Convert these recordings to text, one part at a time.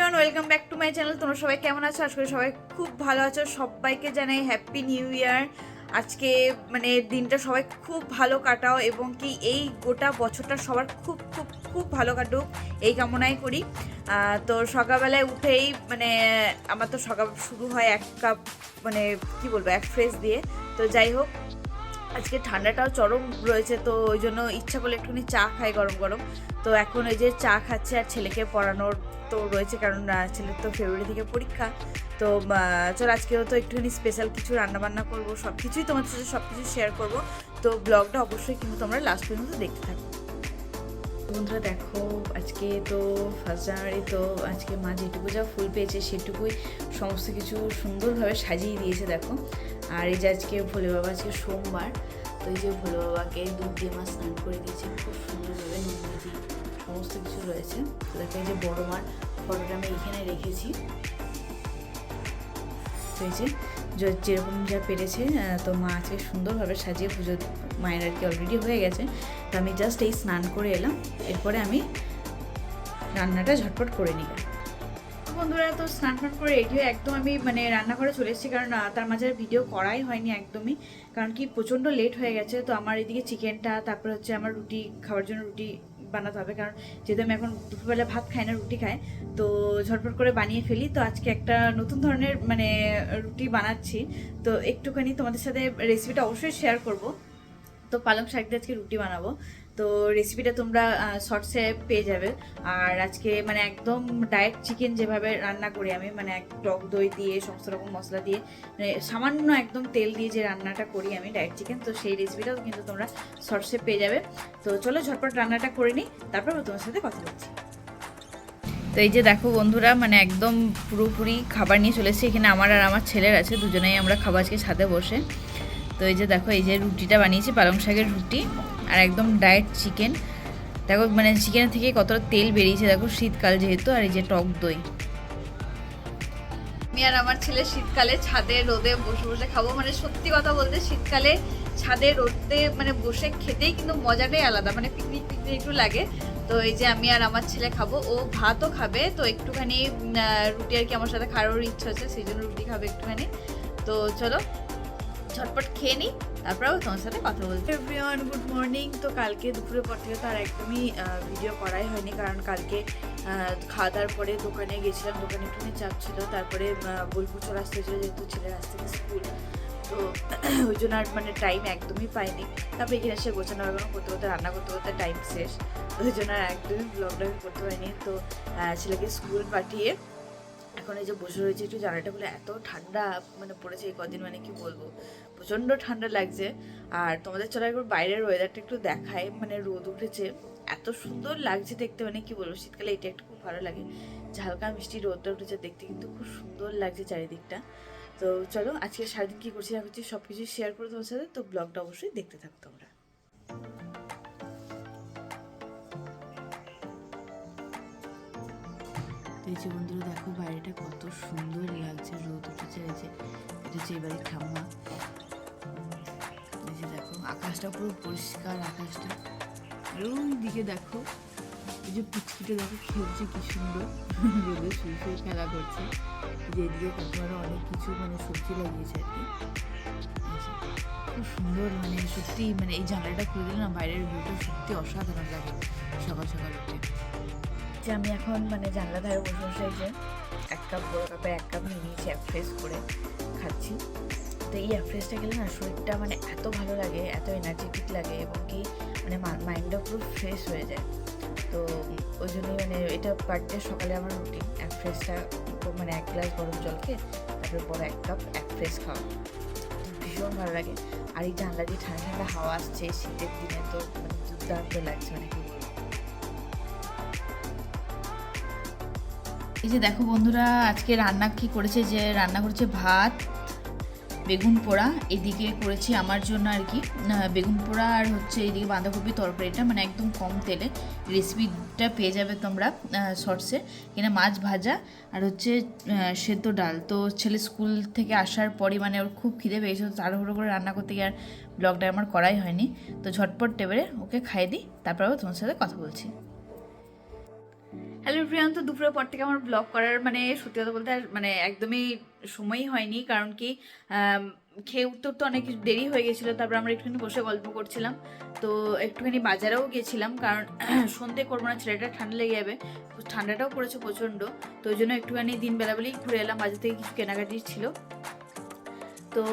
Everyone, welcome back to my channel. তোমরা সবাই কেমন আছো? আশা করি সবাই খুব ভালো আছো। সবাইকে জানাই হ্যাপি নিউ ইয়ার। আজকে মানে দিনটা সবাই খুব ভালো কাটাও এবং কি এই গোটা বছরটা সবার খুব খুব খুব ভালো কাটুক এই কামনাই করি। তো সকালবেলায় উঠেই মানে আমার তো সকাল শুরু হয় এক কাপ মানে কি বলবো এক ফ্রেশ দিয়ে। তো যাই হোক, আজকে ঠান্ডাটাও চরম রয়েছে, তো ওই জন্য ইচ্ছা করলে একটুখানি চা খাই গরম গরম। তো এখন ওই যে চা খাচ্ছে আর ছেলেকে পড়ানোর তো রয়েছে, কারণ ছেলের তো ফেব্রুয়ারি থেকে পরীক্ষা। তো চল আজকেও তো একটুখানি স্পেশাল কিছু রান্নাবান্না করবো, সব কিছুই তোমাদের সাথে সব কিছু শেয়ার করবো। তো ব্লগটা অবশ্যই কিন্তু তোমরা লাস্ট পর্যন্ত দেখতে থাকো। বন্ধুরা দেখো, আজকে তো 1 জানুয়ারি, তো আজকে মা যেটুকু যা ফুল পেয়েছে সেটুকুই সমস্ত কিছু সুন্দরভাবে সাজিয়ে দিয়েছে দেখো। আর এই যে আজকে ভোলে বাবা, আজকে সোমবার, তো এই যে ভোলে বাবাকে দুধ দিয়ে মা স্নান করে দিয়েছে খুব সুন্দরভাবে, নন্দীজি সমস্ত কিছু রয়েছে। তো দেখো এই যে বড় মার ফটোটা আমি এখানে রেখেছি। তো এই যে যেরকম যা পেরেছে, তো মা আজকে সুন্দরভাবে সাজিয়ে পুজো মায়ের আর কি অলরেডি হয়ে গেছে। তো আমি জাস্ট এই স্নান করে এলাম, এরপরে আমি রান্নাটা ঝটপট করে নিলাম। বন্ধুরা, তো স্নান টান করে রেডি হয়ে একদম আমি মানে রান্নাঘরে চলে এসেছি, কারণ তার মাঝে ভিডিও করাই হয়নি একদমই, কারণ কি প্রচণ্ড লেট হয়ে গেছে। তো আমার এদিকে চিকেনটা, তারপরে হচ্ছে আমার রুটি খাওয়ার জন্য রুটি বানাতে হবে, কারণ যেহেতু আমি এখন দুপুরবেলা ভাত খাই না, রুটি খাই। তো ঝটপট করে বানিয়ে ফেলি। তো আজকে একটা নতুন ধরনের মানে রুটি বানাচ্ছি, তো একটুখানি তোমাদের সাথে রেসিপিটা অবশ্যই শেয়ার করব। তো পালং শাক দিয়ে আজকে রুটি বানাবো, তো রেসিপিটা তোমরা শর্টসে পেয়ে যাবে। আর আজকে মানে একদম ডায়েট চিকেন যেভাবে রান্না করি আমি, মানে টক দই দিয়ে সমস্ত রকম মশলা দিয়ে মানে সামান্য একদম তেল দিয়ে যে রান্নাটা করি আমি ডায়েট চিকেন, তো সেই রেসিপিটাও কিন্তু তোমরা শর্টসে পেয়ে যাবে। তো চলো ঝটপট রান্নাটা করে নিই, তারপর তোমার সাথে কথা বলছি। তো এই যে দেখো বন্ধুরা, মানে একদম পুরোপুরি খাবার নিয়ে চলে এসেছি। এখানে আমার আর আমার ছেলের আছে, দুজনেই আমরা খাবো আজকে ছাদে বসে। তো এই যে দেখো, এই যে রুটিটা বানিয়েছি পালং শাকের রুটি, আর একদম ডায়েট চিকেন। দেখো মানে চিকেনের থেকে কতটা তেল বেরিয়েছে দেখো, শীতকাল যেহেতু। আর এই যে টক দই, আমি আর আমার ছেলে শীতকালে ছাদে রোদে বসে বসে খাবো। মানে সত্যি কথা বলতে শীতকালে ছাদে রোদে মানে বসে খেতেই কিন্তু মজাটাই আলাদা, মানে পিকনিক পিকনিক একটু লাগে। তো এই যে আমি আর আমার ছেলে খাবো, ও ভাতও খাবে, তো একটুখানি রুটি আর কি আমার সাথে খাওয়ার ইচ্ছা হচ্ছে, সেই জন্য রুটি খাবে একটুখানি। তো চলো ঝটপট খেয়ে নিই, তারপরেও তোমার সাথে কথা বলছি। Everyone, good morning. তো কালকে দুপুরের পর থেকে তো আর একদমই ভিডিও করাই হয়নি, কারণ কালকে খাওয়া দাওয়ার পরে দোকানে গেছিলাম, দোকানে একটুখানি চাপ ছিল। তারপরে বোলপুর চলে আসতে হয়েছিল, যেহেতু ছেলের আসতে স্কুল, তো ওই জন্য আর মানে টাইম একদমই পাইনি। তারপরে এখানে এসে গোছানো করতে করতে রান্না করতে করতে টাইম শেষ, ওই জন্য আর একদমই ব্লগটা করতে পারিনি। তো ছেলেকে স্কুল পাঠিয়ে এখন এই যে বসে রয়েছে, একটু জানালাটা খুলে, এত ঠান্ডা মানে পড়েছে এই কদিন, মানে কি বলবো, প্রচণ্ড ঠান্ডা লাগছে। আর তোমাদের চলো একবার বাইরের ওয়েদারটা একটু দেখায়, মানে রোদ উঠেছে, এত সুন্দর লাগছে দেখতে, মানে কি বলবো, শীতকালে এটা একটু খুব ভালো লাগে যে হালকা মিষ্টি রোদটা উঠেছে, দেখতে কিন্তু খুব সুন্দর লাগছে চারিদিকটা। তো চলো আজকে সারাদিন কী করছি না করছি সব কিছু শেয়ার করো তোমার সাথে, তো ব্লগটা অবশ্যই দেখতে থাকো তোমরা। এই যে বন্ধুরা দেখো, বাইরেটা কত সুন্দর লাগছে, রোদ উঠেছে। এই যে এটা হচ্ছে এবারে ঠাম্মা। এই যে দেখো আকাশটা পুরো পরিষ্কার, আকাশটা। আর ওই দিকে দেখো এই যে পুচকিটা দেখো খেলছে কি সুন্দর, রোদে শুয়ে শুয়ে খেলা করছে। যে এদিকে কাকুমারা অনেক কিছু মানে সবজি লাগিয়েছে আর কি, খুব সুন্দর। মানে সত্যি মানে এই জানলাটা খুলে দিলে না, বাইরের ভিউটা সত্যি অসাধারণ লাগে সকাল সকাল উঠে। যে আমি এখন মানে জানলা ধারে বসে বসে যে এক কাপ বড় কাপে এক কাপ নিয়ে নিয়েছি, এক ফ্রেশ করে খাচ্ছি। তো এই এক ফ্রেশটা খেলে না শরীরটা মানে এত ভালো লাগে, এত এনার্জেটিক লাগে, এবং কি মানে মাইন্ডটা পুরো ফ্রেশ হয়ে যায়। তো ওই জন্যই মানে এটা পার ডে সকালে আমার রুটিন, এক ফ্রেশটা মানে 1 গ্লাস গরম জল খেয়ে তারপরে বড় 1 কাপ এক ফ্রেশ খাওয়া, ভীষণ ভালো লাগে। আর এই জানলা দিয়ে ঠান্ডা ঠান্ডা হাওয়া আসছে শীতের দিনে, তো মানে দুর্দান্ত লাগছে, মানে কি বলবো। এই যে দেখো বন্ধুরা, আজকে রান্না কি করেছে, যে রান্না করেছে ভাত, বেগুন পোড়া, এদিকে করেছি আমার জন্য আর কি বেগুন পোড়া, আর হচ্ছে এইদিকে বাঁধাকপি তরকারিটা, মানে একদম কম তেলে। রেসিপিটা পেয়ে যাবে তোমরা শর্টসে। এখানে মাছ ভাজা আর হচ্ছে সেদ্ধ ডাল। তো ছেলে স্কুল থেকে আসার পরই মানে ওর খুব খিদে পেয়েছে, তো তাড়াহুড়ো করে রান্না করতে গিয়ে আর ব্লগটা আমার করাই হয়নি। তো ঝটপট টেবিলে ওকে খাইয়ে দিই, তারপরেও তোমার সাথে কথা বলছি। হ্যালো প্রিয়ান্ত, দুপুরের পর থেকে আমার ব্লগ করার মানে সত্যি কথা বলতে আর মানে একদমই সময়ই হয়নি। কারণ কি খেয়ে উঠতে উঠতে অনেক দেরি হয়ে গেছিলো। তারপর আমরা একটুখানি বসে গল্প করছিলাম, তো একটুখানি বাজারেও গেছিলাম, কারণ সন্ধে করবো না, ছেলেটা ঠান্ডা লেগে যাবে, ঠান্ডাটাও পড়েছে প্রচণ্ড। তো ওই জন্য একটুখানি দিন বেলাবেলেই ঘুরে এলাম, বাজার থেকে কিছু কেনাকাটি ছিল। তো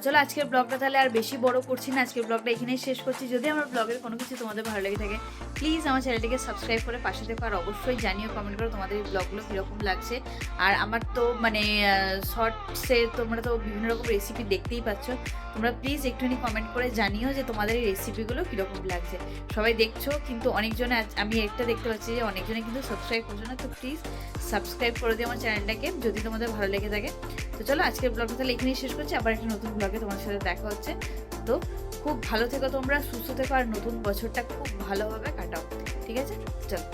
চলো আজকের ব্লগটা তাহলে আর বেশি বড় করছি না, আজকের ব্লগটা এখানেই শেষ করছি। যদি আমার ব্লগের কোনো কিছু তোমাদের ভালো লেগে থাকে প্লিজ আমার চ্যানেলটিকে সাবস্ক্রাইব করে পাশে থেকো, আর অবশ্যই জানিও, কমেন্ট করো তোমাদের এই ব্লগগুলো কীরকম লাগছে। আর আমার তো মানে শর্টসে তোমরা তো বিভিন্ন রকম রেসিপি দেখতেই পাচ্ছ, তোমরা প্লিজ একটুখানি কমেন্ট করে জানিও যে তোমাদের এই রেসিপিগুলো কীরকম লাগছে। সবাই দেখছো কিন্তু অনেকজনে, আমি একটা দেখতে পাচ্ছি যে অনেকজনে কিন্তু সাবস্ক্রাইব করছো না, তো প্লিজ সাবস্ক্রাইব করে দিও আমার চ্যানেলটাকে যদি তোমাদের ভালো লেগে থাকে। তো চলো আজকের ব্লগটা তাহলে এখানেই শেষ করছি, আবার একটা নতুন ব্লগে তোমাদের সাথে দেখা হচ্ছে। তো খুব ভালো থেকো তোমরা, সুস্থ থেকো, আর নতুন বছরটা খুব ভালোভাবে কাটাও, ঠিক আছে? চলো।